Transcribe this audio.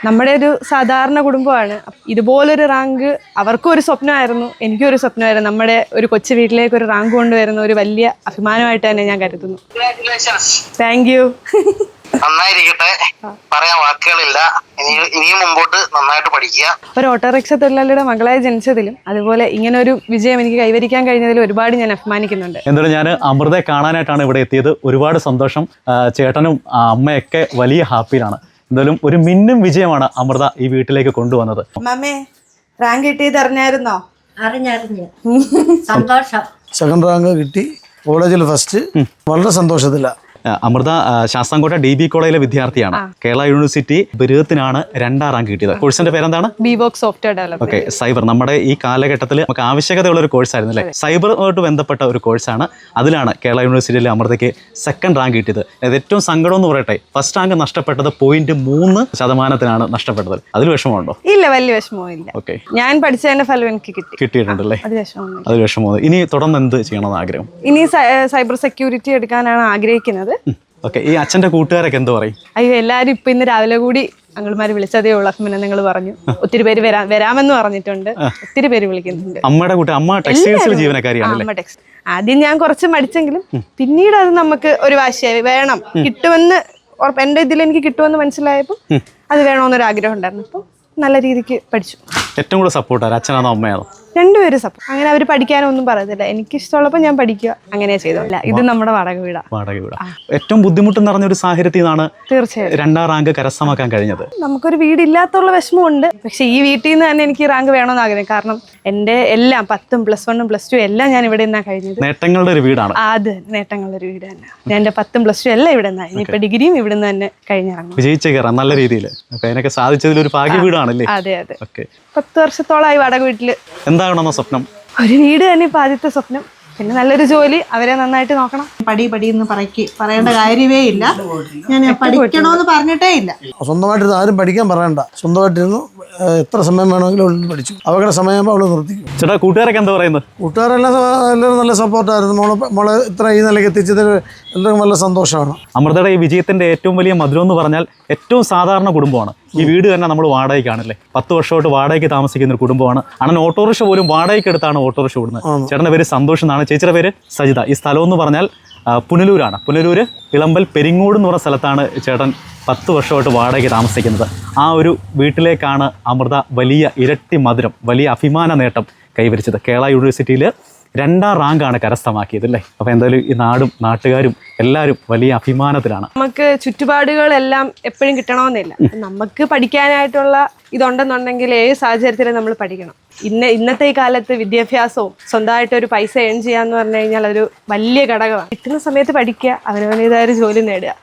നമ്മുടെ ഒരു സാധാരണ കുടുംബമാണ്. ഇതുപോലൊരു റാങ്ക് അവർക്കും ഒരു സ്വപ്നമായിരുന്നു, എനിക്കും ഒരു സ്വപ്നമായിരുന്നു. നമ്മുടെ ഒരു കൊച്ചു വീട്ടിലേക്ക് ഒരു റാങ്ക് കൊണ്ടുവരുന്ന ഒരു വലിയ അഭിമാനമായിട്ട് തന്നെ ഞാൻ കരുതുന്നു. Thank you. നന്നായിരിക്കട്ടെ, പറയാൻ വാക്കുകളില്ല. ഇനിയും മുമ്പോട്ട് നന്നായിട്ട് പഠിക്കുക. ഒരു ഓട്ടോറിക്ഷ തൊഴിലാളിയുടെ മകളായി ജനിച്ചതിലും അതുപോലെ ഇങ്ങനെ ഒരു വിജയം എനിക്ക് കൈവരിക്കാൻ കഴിഞ്ഞതിലും ഒരുപാട് ഞാൻ അഭിമാനിക്കുന്നുണ്ട്. എന്തായാലും ഞാൻ അമൃതയെ കാണാനായിട്ടാണ് ഇവിടെ എത്തിയത്. ഒരുപാട് സന്തോഷം. ചേട്ടനും അമ്മയൊക്കെ വലിയ ഹാപ്പിയിലാണ്. എന്തായാലും ഒരു മിന്നും വിജയമാണ് അമൃത ഈ വീട്ടിലേക്ക് കൊണ്ടുവന്നത്. മമ്മേ, റാങ്ക് കിട്ടിയത് അറിഞ്ഞായിരുന്നോ? അറിഞ്ഞറിഞ്ഞ് സന്തോഷം. സെക്കൻഡ് റാങ്ക് കിട്ടി, കോളേജിൽ ഫസ്റ്റ്. വളരെ സന്തോഷത്തില്ല. അമൃത ശാസ്താംകോട്ട DB കോളേജിലെ വിദ്യാർത്ഥിയാണ്. കേരള യൂണിവേഴ്സിറ്റി ബിരുദത്തിനാണ് 2ാം റാങ്ക് കിട്ടിയത്. കോഴ്സിന്റെ പേരെന്താണ്? ബിവോക്സ് സോഫ്റ്റ്വെയർ ഡെവലപ്മെന്റ്. ഓക്കെ, സൈബർ നമ്മുടെ ഈ കാലഘട്ടത്തിൽ നമുക്ക് ആവശ്യകതയുള്ള ഒരു കോഴ്സായിരുന്നു അല്ലേ? സൈബറുമായിട്ട് ബന്ധപ്പെട്ട ഒരു കോഴ്സാണ്. അതിലാണ് കേരള യൂണിവേഴ്സിറ്റിയിലെ അമൃതയ്ക്ക് 2nd റാങ്ക് കിട്ടിയത്. അത് ഏറ്റവും സങ്കടം എന്ന് പറയട്ടെ, ഫസ്റ്റ് റാങ്ക് നഷ്ടപ്പെട്ടത് 0.3% നഷ്ടപ്പെട്ടത്. അതിൽ വിഷമമുണ്ടോ? ഇല്ല, വലിയ വിഷമവും ഇല്ല. ഓക്കെ, ഞാൻ പഠിച്ചതിന്റെ ഫലം എനിക്ക് കിട്ടിയിട്ടുണ്ടല്ലേ? അത് വിഷമം. ഇനി തുടർന്ന് എന്ത് ചെയ്യണമെന്ന് ആഗ്രഹം? ഇനി സൈബർ സെക്യൂരിറ്റി എടുക്കാനാണ് ആഗ്രഹിക്കുന്നത്. ഓക്കെ, ഈ അച്ഛന്റെ കൂട്ടുകാരൊക്കെ എന്ത് പറയും? അയ്യോ, എല്ലാരും ഇപ്പൊ ഇന്ന് രാവിലെ കൂടി അങ്കിൾമാര് വിളിച്ചതേ ഉള്ളൂ. അഫ്മിനെ നിങ്ങൾ പറഞ്ഞു, ഒത്തിരി പേര് വരാമെന്ന് പറഞ്ഞിട്ടുണ്ട്. ഒത്തിരി പേര് വിളിക്കുന്നുണ്ട്. അമ്മയുടെ കൂട്ടി അമ്മ ടെക്സ്റ്റൈൽസിലെ ജീവനക്കാരിയാണല്ലേ? ആദ്യം ഞാൻ കുറച്ച് മടിച്ചെങ്കിലും പിന്നീട് അത് നമുക്ക് ഒരു വാശിയായി. വേണം, കിട്ടുമെന്ന് എന്റെ ഇതിൽ എനിക്ക് കിട്ടുമെന്ന് മനസ്സിലായപ്പോൾ അത് വേണമെന്നൊരു ആഗ്രഹം ഉണ്ടായിരുന്നു. അപ്പം നല്ല രീതിക്ക് പഠിച്ചു. ഏറ്റവും കൂടുതൽ സപ്പോർട്ടാണ് അച്ഛനാണോ അമ്മയാണോ? രണ്ടുപേരും സപ്പോർട്ട്. അങ്ങനെ അവർ പഠിക്കാനൊന്നും പറയത്തില്ല. എനിക്ക് ഇഷ്ടമുള്ളപ്പോൾ ഞാൻ പഠിക്കുക, അങ്ങനെ ചെയ്തോല്ല. ഇത് നമ്മുടെ വാടക വീടാ. ഏറ്റവും ബുദ്ധിമുട്ട് നിറഞ്ഞൊരു സാഹചര്യത്തിൽ നിന്നാണ് തീർച്ചയായും 2ാം റാങ്ക് കരസ്ഥമാക്കാൻ കഴിഞ്ഞത്. നമുക്കൊരു വീടില്ലാത്തുള്ള വിഷമമുണ്ട്. പക്ഷെ ഈ വീട്ടിൽ നിന്ന് തന്നെ എനിക്ക് റാങ്ക് വേണമെന്ന് ആഗ്രഹം. കാരണം എന്റെ എല്ലാം 10ഉം +1ഉം +2 എല്ലാം ഞാൻ ഇവിടെ നിന്നാണ് കഴിഞ്ഞത്. നേട്ടങ്ങളുടെ ഒരു വീടാണ്. അത് നേട്ടങ്ങളുടെ ഒരു വീട് തന്നെ. ഞാൻ എന്റെ 10ഉം +2 എല്ലാം ഇവിടെ നിന്നാണ്. ഇനിയിപ്പോ ഡിഗ്രിയും ഇവിടെ നിന്ന് തന്നെ കഴിഞ്ഞിറങ്ങും. വിജയിച്ച കയറാം നല്ല രീതിയിൽ. അപ്പൊ അതിനൊക്കെ സാധിച്ചതിൽ ഒരു ഭാഗ്യ വീടാണല്ലേ? അതെ അതെ. 10 വർഷത്തോളമായി വാടക വീട്ടില്. എന്താകണമെന്ന സ്വപ്നം? ഒരു വീട് തന്നെ ഇപ്പൊ ആദ്യത്തെ സ്വപ്നം. പിന്നെ നല്ലൊരു ജോലി, അവരെ നന്നായിട്ട് നോക്കണം. പടി എന്ന് പറയേണ്ട കാര്യമേ ഇല്ല. ഞാൻ പഠിക്കണമെന്ന് പറഞ്ഞിട്ടേ ഇല്ല. സ്വന്തമായിട്ടിരുന്ന് ആരും പഠിക്കാൻ പറയണ്ട. സ്വന്തമായിട്ടിരുന്നു എത്ര സമയം വേണമെങ്കിലും അവൾ പഠിച്ചു. അവരുടെ സമയമാകുമ്പോൾ അവൾ നിർത്തിക്കും. ചേട്ടാ, കൂട്ടുകാരൊക്കെ എന്താ പറയുന്നത്? കൂട്ടുകാരെല്ലാം എല്ലാവരും നല്ല സപ്പോർട്ടായിരുന്നു. മോളെ ഇത്ര ഈ നിലയ്ക്ക് എത്തിച്ചതിൽ എല്ലാവർക്കും നല്ല സന്തോഷമാണ്. അമൃതയുടെ ഈ വിജയത്തിന്റെ ഏറ്റവും വലിയ മധുരം എന്ന് പറഞ്ഞാൽ ഏറ്റവും സാധാരണ കുടുംബമാണ്. ഈ വീട് തന്നെ നമ്മൾ വാടകയ്ക്കാണല്ലേ? 10 വർഷമായിട്ട് വാടകയ്ക്ക് താമസിക്കുന്ന ഒരു കുടുംബമാണ്. അണ്ണൻ ഓട്ടോറിക്ഷ പോലും വാടകയ്ക്ക് എടുത്താണ് ഓട്ടോറിക്ഷ ഓടുന്നത്. ചേട്ടൻ്റെ പേര് സന്തോഷ് എന്നാണ്, ചേച്ചിയുടെ പേര് സജിത. ഈ സ്ഥലം എന്ന് പറഞ്ഞാൽ പുനലൂരാണ്. പുനലൂര് ഇളമ്പൽ പെരിങ്ങോട് എന്ന് പറഞ്ഞ സ്ഥലത്താണ് ചേട്ടൻ 10 വർഷമായിട്ട് വാടകയ്ക്ക് താമസിക്കുന്നത്. ആ ഒരു വീട്ടിലേക്കാണ് അമൃത വലിയ ഇരട്ടി മധുരം, വലിയ അഭിമാന നേട്ടം കൈവരിച്ചത്. കേരള യൂണിവേഴ്സിറ്റിയിൽ 2ാം റാങ്കാണ് കരസ്ഥമാക്കിയത് അല്ലേ? അപ്പോൾ എന്തായാലും ഈ നാടും നാട്ടുകാരും എല്ലാവരും വലിയ അഭിമാനത്തിലാണ്. നമുക്ക് ചുറ്റുപാടുകളെല്ലാം എപ്പോഴും കിട്ടണമെന്നില്ല. നമുക്ക് പഠിക്കാനായിട്ടുള്ള ഇതുണ്ടെന്നുണ്ടെങ്കിൽ ഏത് സാഹചര്യത്തിലും നമ്മൾ പഠിക്കണം. ഇന്നത്തെ ഈ കാലത്ത് വിദ്യാഭ്യാസവും സ്വന്തമായിട്ട് ഒരു പൈസ ഏൺ ചെയ്യാന്ന് പറഞ്ഞു കഴിഞ്ഞാൽ അതൊരു വലിയ ഘടകമാണ്. കിട്ടുന്ന സമയത്ത് പഠിക്കുക, അവനവനേതായ ഒരു ജോലി നേടുക.